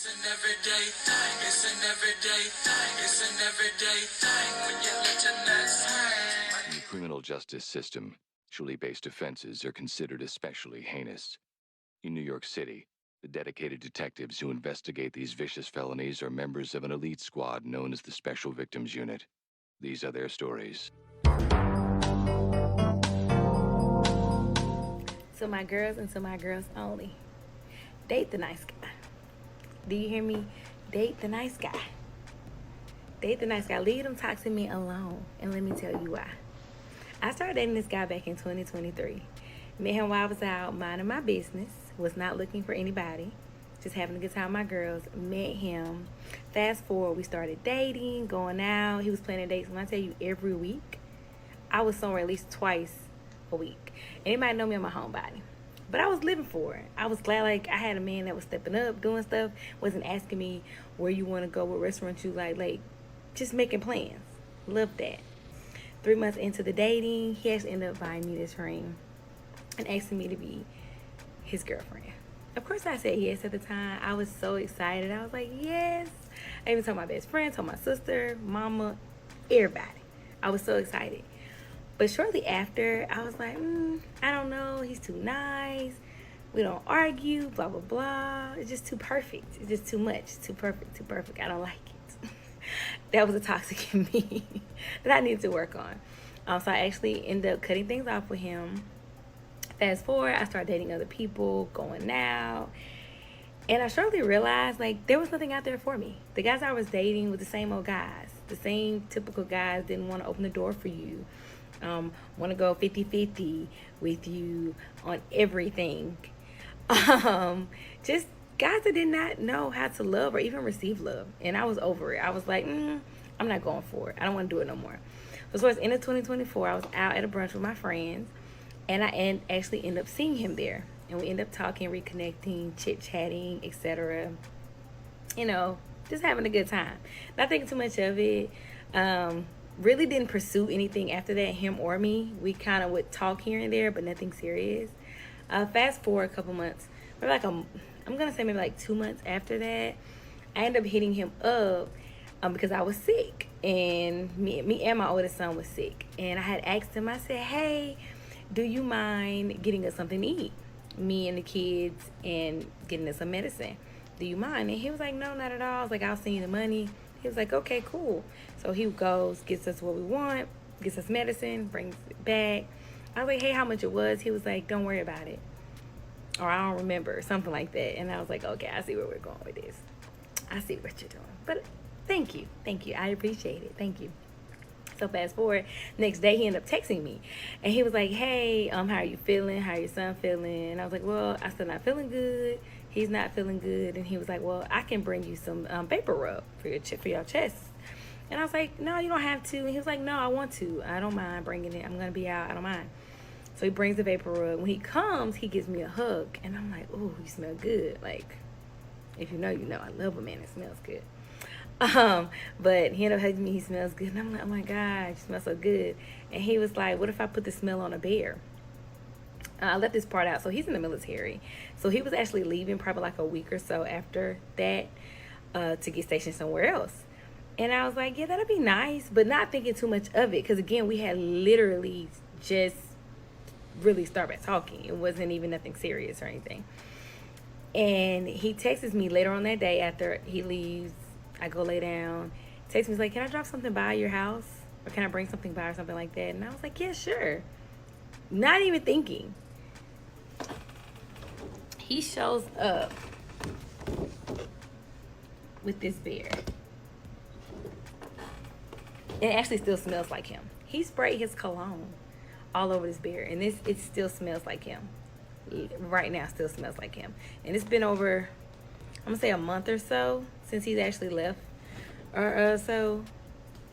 It's an everyday thing. It's an everyday thing. It's an everyday thing when you let your nuts hang. In the criminal justice system, sexually-based offenses are considered especially heinous. In New York City, the dedicated detectives who investigate these vicious felonies are members of an elite squad known as the Special Victims Unit. These are their stories. To my girls and to my girls only, date the nice guy. Do you hear me? Date the nice guy. Date the nice guy. Leave them toxic men alone. And let me tell you why. I started dating this guy back in 2023. Met him while I was out minding my business. Was not looking for anybody. Just having a good time with my girls. Met him. Fast forward, we started dating, going out. He was planning dates. When I tell you every week, I was somewhere at least twice a week. Anybody know me? I'm a homebody. But I was living for it. I was glad like I had a man that was stepping up, doing stuff, wasn't asking me where you want to go, what restaurant you like just making plans. Love that. 3 months into the dating, he actually ended up buying me this ring and asking me to be his girlfriend. Of course I said yes at the time. I was so excited. I was like, yes. I even told my best friend, told my sister, mama, everybody. I was so excited. But shortly after, I was like, I don't know. He's too nice. We don't argue, blah, blah, blah. It's just too perfect. It's just too much. Too perfect, too perfect. I don't like it. That was a toxic in me that I needed to work on. So I actually ended up cutting things off with him. Fast forward, I started dating other people, going out. And I shortly realized, like, there was nothing out there for me. The guys I was dating were the same old guys. The same typical guys didn't want to open the door for you. Want to go 50-50 with you on everything. Just guys that did not know how to love or even receive love. And I was over it. I was like, I'm not going for it. I don't want to do it no more. So towards the end of 2024, I was out at a brunch with my friends. And I actually ended up seeing him there. And we ended up talking, reconnecting, chit-chatting, etc. You know, just having a good time. Not thinking too much of it. Really didn't pursue anything after that, him or me. We kind of would talk here and there, but nothing serious. Fast forward a couple months, maybe I'm gonna say maybe like 2 months after that, I ended up hitting him up because I was sick, and me and my oldest son was sick, and I had asked him. I said, "Hey, do you mind getting us something to eat? Me and the kids, and getting us some medicine. Do you mind?" And he was like, "No, not at all." I was like, "I'll send you the money." He was like, "Okay, cool." So he goes, gets us what we want, gets us medicine, brings it back. I was like, "Hey, how much it was?" He was like, "Don't worry about it." Or "I don't remember," something like that. And I was like, "Okay, I see where we're going with this. I see what you're doing." But thank you. I appreciate it. Thank you. So fast forward, next day he ended up texting me. And he was like, "Hey, how are you feeling? How your son feeling?" And I was like, "Well, I'm still not feeling good. He's not feeling good." And he was like, "Well, I can bring you some vapor rub for your chest." And I was like, "No, you don't have to." And he was like, "No, I want to. I don't mind bringing it. I'm going to be out. I don't mind." So he brings the vapor rub. When he comes, he gives me a hug. And I'm like, "Oh, you smell good." Like, if you know, you know. I love a man that smells good. But he ended up hugging me. He smells good. And I'm like, "Oh my God, you smell so good." And he was like, "What if I put the smell on a bear?" I left this part out. So he's in the military. So he was actually leaving probably like a week or so after that to get stationed somewhere else. And I was like, "Yeah, that'd be nice," but not thinking too much of it. Because again, we had literally just really started talking. It wasn't even nothing serious or anything. And he texts me later on that day after he leaves. I go lay down. Texts me, he's like, "Can I drop something by your house? Or can I bring something by or something like that?" And I was like, "Yeah, sure." Not even thinking. He shows up with this bear. It actually still smells like him. He sprayed his cologne all over this bear. And it still smells like him. Right now, still smells like him. And it's been over, I'm going to say a month or so since he's actually left. Or so.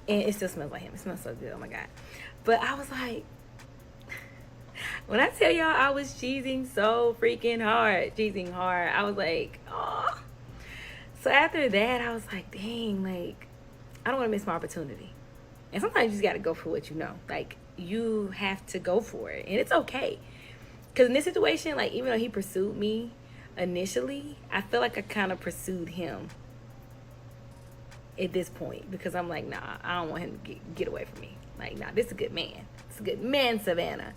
And it still smells like him. It smells so good. Oh my God. But I was like, when I tell y'all I was cheesing so freaking hard. I was like, oh. So after that, I was like, dang, like, I don't want to miss my opportunity. And sometimes you just got to go for what you know. Like, you have to go for it. And it's okay. Because in this situation, like, even though he pursued me, initially, I feel like I kind of pursued him at this point because I'm like, nah, I don't want him to get away from me. Like, nah, this is a good man. It's a good man, Savannah.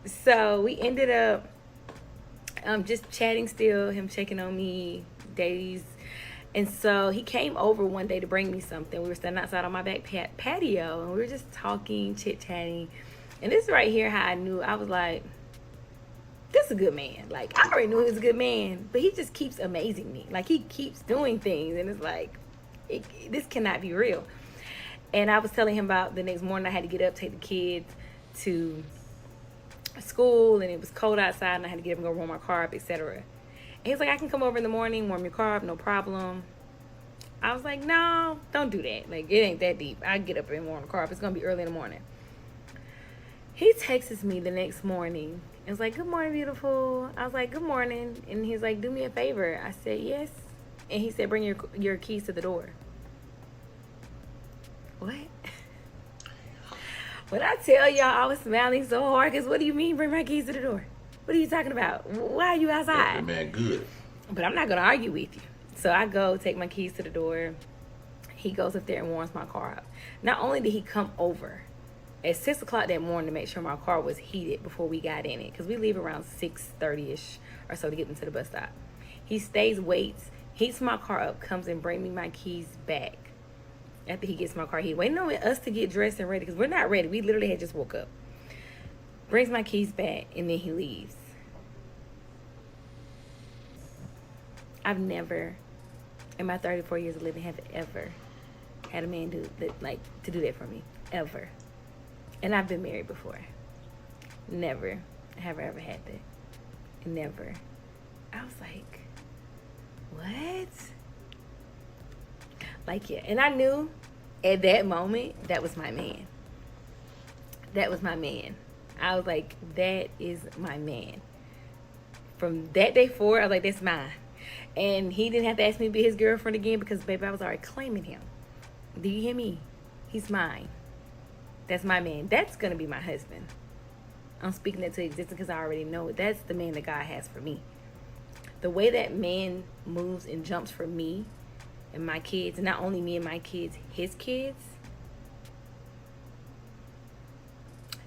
So we ended up just chatting still, him checking on me days. And so he came over one day to bring me something. We were standing outside on my back patio, and we were just talking, chit-chatting. And this is right here how I knew. I was like, this is a good man. Like, I already knew he was a good man, but he just keeps amazing me. Like, he keeps doing things, and it's like, this cannot be real. And I was telling him about the next morning I had to get up, take the kids to school, and it was cold outside, and I had to get up and go warm my car up, etc. And he's like, I can come over in the morning, warm your car up, no problem. I was like, no, don't do that. Like, it ain't that deep. I get up and warm the car up. It's going to be early in the morning. He texts me the next morning. It was like, good morning, beautiful. I was like, good morning. And he's like, do me a favor. I said, yes. And he said, bring your keys to the door. What? When I tell y'all I was smiling so hard, because what do you mean bring my keys to the door? What are you talking about? Why are you outside? That man good. But I'm not going to argue with you. So I go take my keys to the door. He goes up there and warms my car up. Not only did he come over at 6 o'clock that morning to make sure my car was heated before we got in it, because we leave around 6:30ish or so to get into the bus stop. He stays, waits, heats my car up, comes and bring me my keys back. After he gets my car heated, waiting on us to get dressed and ready, because we're not ready. We literally had just woke up. Brings my keys back, and then he leaves. I've never, in my 34 years of living, have ever had a man do that for me, ever. And I've been married before. Never have I ever had that. Never. I was like, what? Like, yeah. And I knew at that moment, that was my man. That was my man. I was like, that is my man. From that day forward, I was like, that's mine. And he didn't have to ask me to be his girlfriend again because, baby, I was already claiming him. Do you hear me? He's mine. That's my man. That's going to be my husband. I'm speaking that to existence because I already know it. That's the man that God has for me. The way that man moves and jumps for me and my kids, and not only me and my kids, his kids,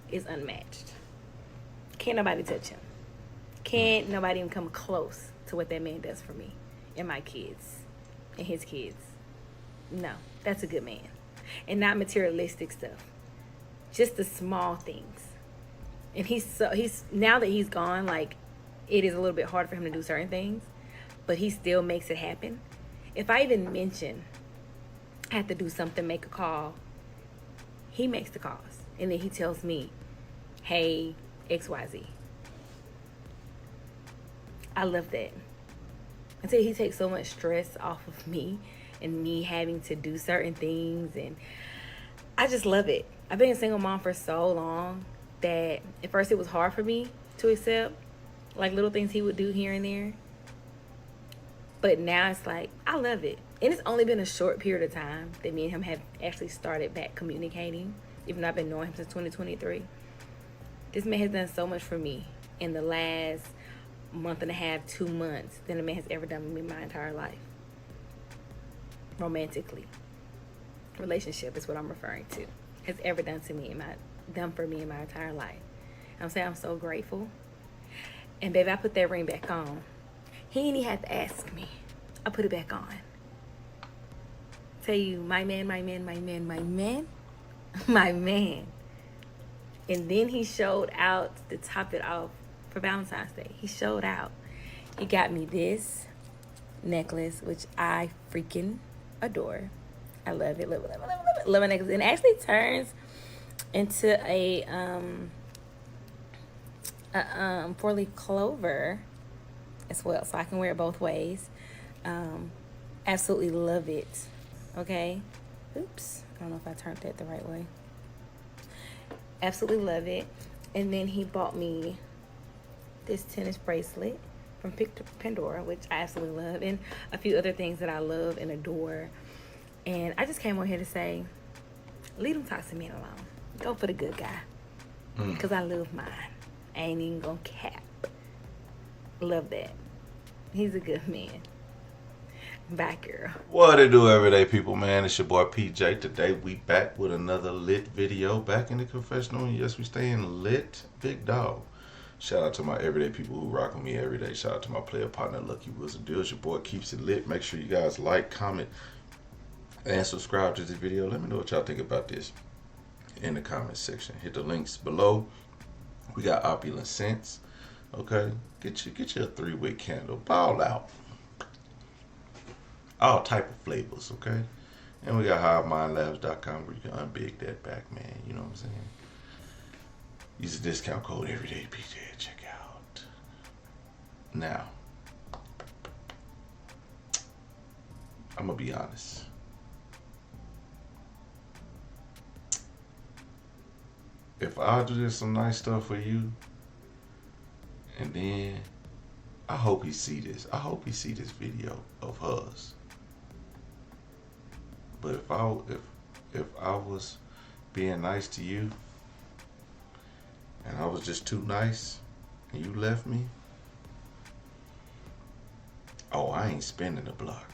is unmatched. Can't nobody touch him. Can't nobody even come close to what that man does for me and my kids and his kids. No, that's a good man. And not materialistic stuff. Just the small things. And he's now that he's gone, like, it is a little bit hard for him to do certain things, but he still makes it happen. If I even mention I have to do something, make a call, he makes the calls. And then he tells me, hey, XYZ. I love that. Until he takes so much stress off of me and me having to do certain things. And I just love it. I've been a single mom for so long that at first it was hard for me to accept, like, little things he would do here and there. But now it's like, I love it. And it's only been a short period of time that me and him have actually started back communicating, even though I've been knowing him since 2023. This man has done so much for me in the last month and a half, 2 months, than a man has ever done with me my entire life. Romantically. Relationship is what I'm referring to. Has ever done for me in my entire life. I'm saying I'm so grateful. And baby, I put that ring back on. He ain't even had to ask me. I put it back on. Tell you, my man, my man, my man, my man, my man. And then he showed out to top it off for Valentine's Day. He showed out. He got me this necklace, which I freaking adore. I love it. Love it, love it, love it, love it. Love my necklace. And it actually turns into a four-leaf clover as well, so I can wear it both ways. Absolutely love it. Okay. Oops. I don't know if I turned that the right way. Absolutely love it. And then he bought me this tennis bracelet from Pandora, which I absolutely love, and a few other things that I love and adore. And I just came on here to say, leave them toxic men alone. Go for the good guy. Because I love mine. I ain't even gonna cap. Love that. He's a good man. Bye, girl. What it do, everyday people, man? It's your boy PJ. Today we back with another lit video. Back in the confessional, and yes, we staying lit, big dog. Shout out to my everyday people who rock with me every day. Shout out to my player partner, Lucky Wizard Deals. Your boy keeps it lit. Make sure you guys like, comment, and subscribe to this video. Let me know what y'all think about this in the comment section. Hit the links below. We got Opulence Scents. Okay, get you a 3-wick candle. Ball out. All type of flavors, okay? And we got HiveMindLabs.com where you can unbig that back, man. You know what I'm saying? Use the discount code everydaypj at checkout. Now, I'm gonna be honest. If I do this some nice stuff for you, and then I hope he see this. I hope he see this video of hers. But if I was being nice to you and I was just too nice and you left me, oh, I ain't spending the block.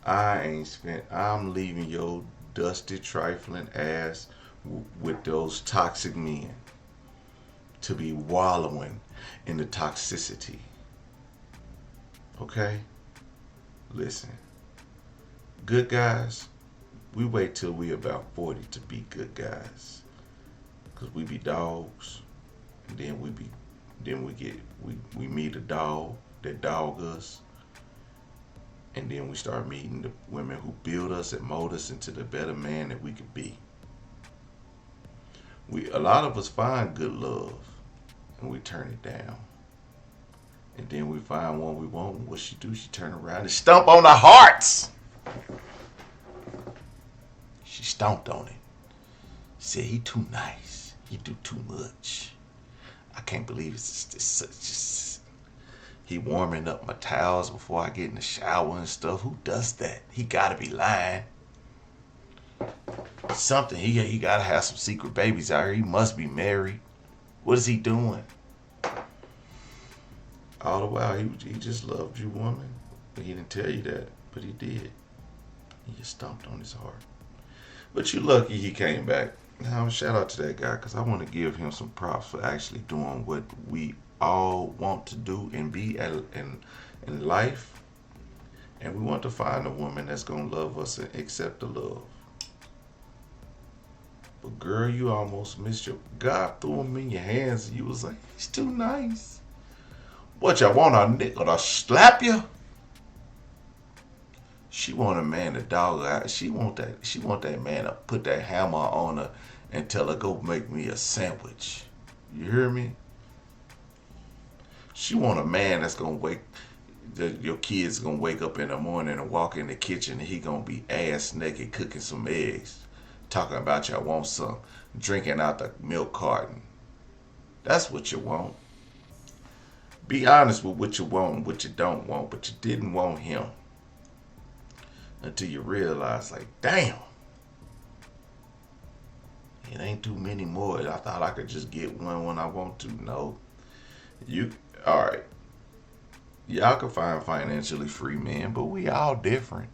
I'm leaving your dusty, trifling ass with those toxic men to be wallowing in the toxicity. Okay? Listen. Good guys, we wait till we about 40 to be good guys. Cause we be dogs. And then we meet a dog that dog us. And then we start meeting the women who build us and mold us into the better man that we could be. A lot of us find good love and we turn it down. And then we find one we want, and what she do, she turn around and stomp on our hearts. She stomped on it. Said he too nice. He do too much. I can't believe it's just he warming up my towels before I get in the shower and stuff. Who does that? He gotta be lying. Something. He gotta have some secret babies out here. He must be married. What is he doing? All the while he just loved you, woman. But he didn't tell you that, but he did. He just stomped on his heart. But you lucky he came back. Now, shout out to that guy because I want to give him some props for actually doing what we all want to do and be in life. And we want to find a woman that's going to love us and accept the love. But girl, you almost missed your... God threw him in your hands and you was like, he's too nice. What, you want a nickel to slap you? She want a man to dog out. She want that man to put that hammer on her and tell her, go make me a sandwich. You hear me? She want a man that's gonna your kid's gonna wake up in the morning and walk in the kitchen and he gonna be ass naked cooking some eggs, talking about y'all want some, drinking out the milk carton. That's what you want. Be honest with what you want and what you don't want, but you didn't want him. Until you realize, like, damn, it ain't too many more. I thought I could just get one when I want to. No. All right. Y'all can find financially free men, but we all different.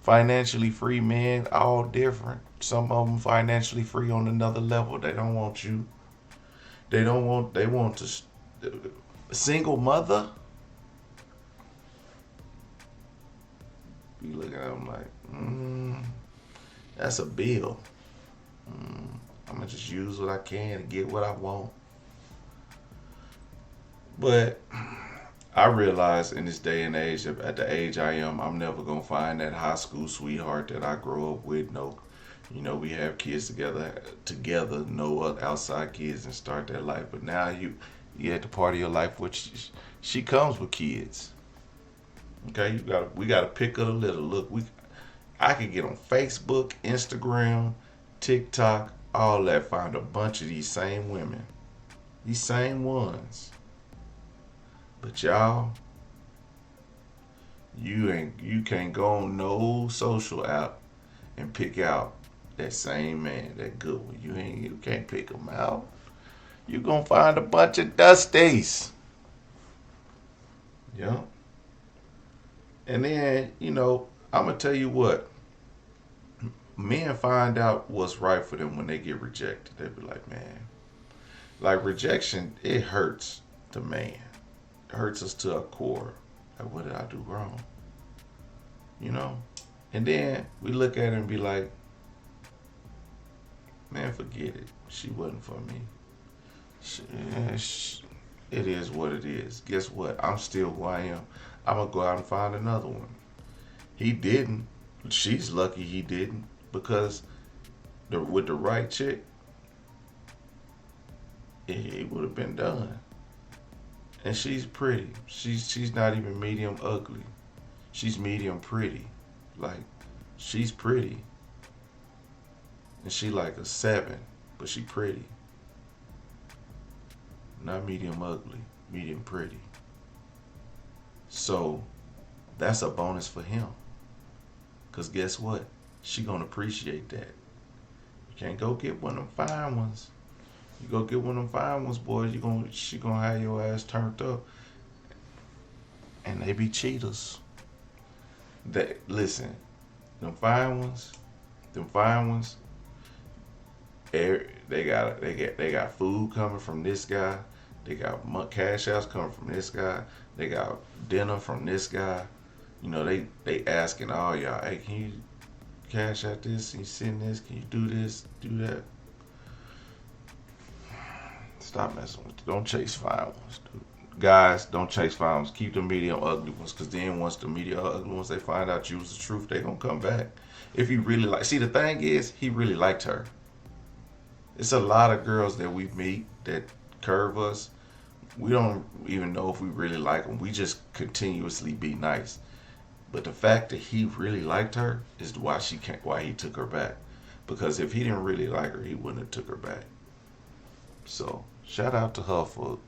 Financially free men, all different. Some of them financially free on another level. They don't want you. They want a single mother. You look at them like, that's a bill. I'm going to just use what I can and get what I want. But I realize in this day and age, at the age I am, I'm never going to find that high school sweetheart that I grew up with. No, we have kids together, no other outside kids and start that life. But now you at the part of your life which she comes with kids. Okay, we gotta pick up a little. Look, I can get on Facebook, Instagram, TikTok, all that, find a bunch of these same women. These same ones. But y'all, you can't go on no social app and pick out that same man, that good one. You can't pick him out. You're going to find a bunch of dusties. Yeah. And then, I'm going to tell you what. Men find out what's right for them when they get rejected. They be like, man, like rejection, it hurts the man. It hurts us to our core. Like, what did I do wrong? And then we look at it and be like, man, forget it. She wasn't for me. It is what it is. Guess what? I'm still who I am. I'm going to go out and find another one. He didn't. She's lucky he didn't, because with the right chick, it would have been done. And she's pretty. She's not even medium ugly. She's medium pretty. Like, she's pretty. And she like a 7, but she pretty. Not medium ugly, medium pretty. So that's a bonus for him. Because guess what? She gonna appreciate that. You can't go get one of them fine ones. You go get one of them fine ones, boys, she gonna have your ass turned up. And they be cheaters. Listen, them fine ones, they got food coming from this guy. They got Cashapps coming from this guy. They got dinner from this guy. They asking all y'all, hey, can you cash out this? Can you send this? Can you do this? Do that? Stop messing with it. Don't chase fine ones, dude. Guys, don't chase fine ones. Keep the medium ugly ones, because then once the medium ugly ones, they find out you was the truth, they gonna come back. If you really see, the thing is, he really liked her. It's a lot of girls that we meet that curve us. We don't even know if we really like them. We just continuously be nice. But the fact that he really liked her is why he took her back. Because if he didn't really like her, he wouldn't have took her back. So shout out to her for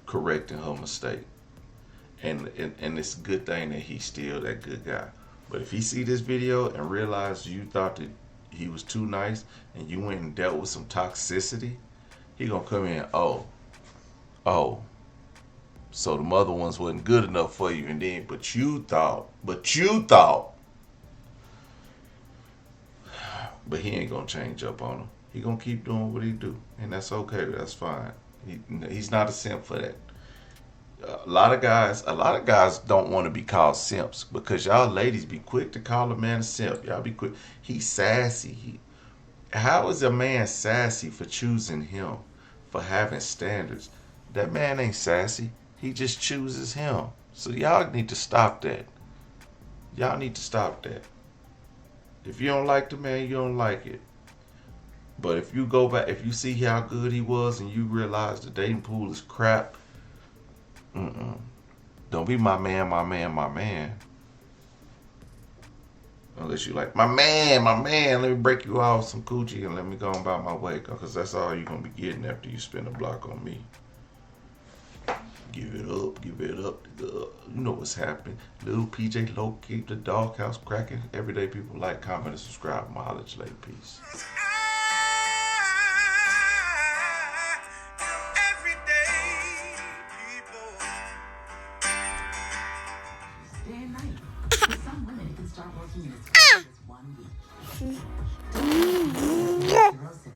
correcting her mistake. And it's a good thing that he's still that good guy. But if he see this video and realize you thought that he was too nice and you went and dealt with some toxicity, he gonna come in, oh, so the mother ones wasn't good enough for you, and then but you thought, but he ain't gonna change up on him. He gonna keep doing what he do, and that's okay. That's fine. He's not a simp for that. A lot of guys don't want to be called simps, because y'all ladies be quick to call a man a simp. Y'all be quick. He's sassy. How is a man sassy for choosing him, for having standards? That man ain't sassy. He just chooses him. So y'all need to stop that. Y'all need to stop that. If you don't like the man, you don't like it. But if you go back, if you see how good he was and you realize the dating pool is crap, don't be my man. Unless you like, my man, let me break you off some coochie and let me go on about my way, because that's all you're going to be getting after you spend a block on me. Give it up. You know what's happening. Little PJ Low, keep the doghouse cracking. Everyday people, like, comment, and subscribe. I'ma holler at you later. Peace.